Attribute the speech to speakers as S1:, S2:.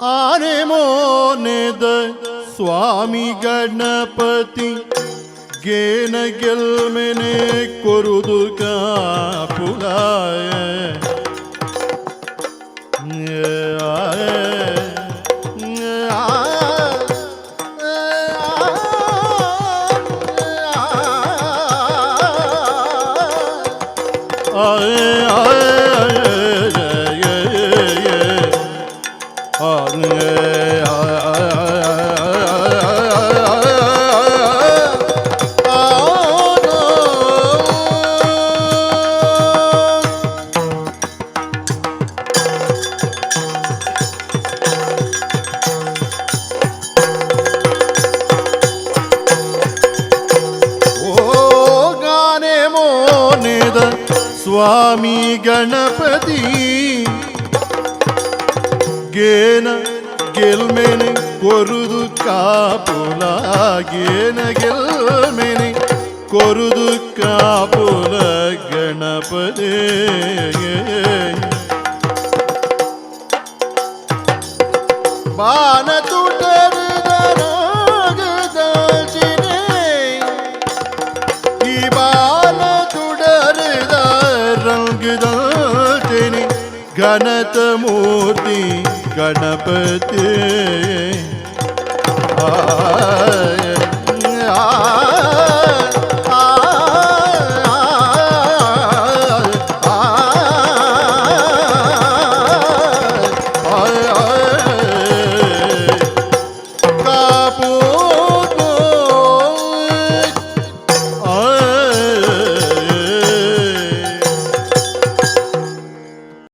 S1: आने मोनेद स्वामी गणपति गेन ಗೆಲ್ಮೆನೆ ಕೊರುದು ಕಾಪುಲಾಯ स्वामी Ganpati gain ಗೆಲ್ಮೆನೆ ಕೊರುದು ಕಾಪುಲ gain ಗೆಲ್ಮೆನೆ ಕೊರುದು ಕಾಪುಲ Ganapati ಬಾನ ತುಟರದ ನಾಗದಾಚಿನೇ ಈ ಬಾನ ತುಡರದ ರಂಗದಾಚಿನೇ ಗಣತ ಮೂರ್ತಿ ಗಣಪತಿ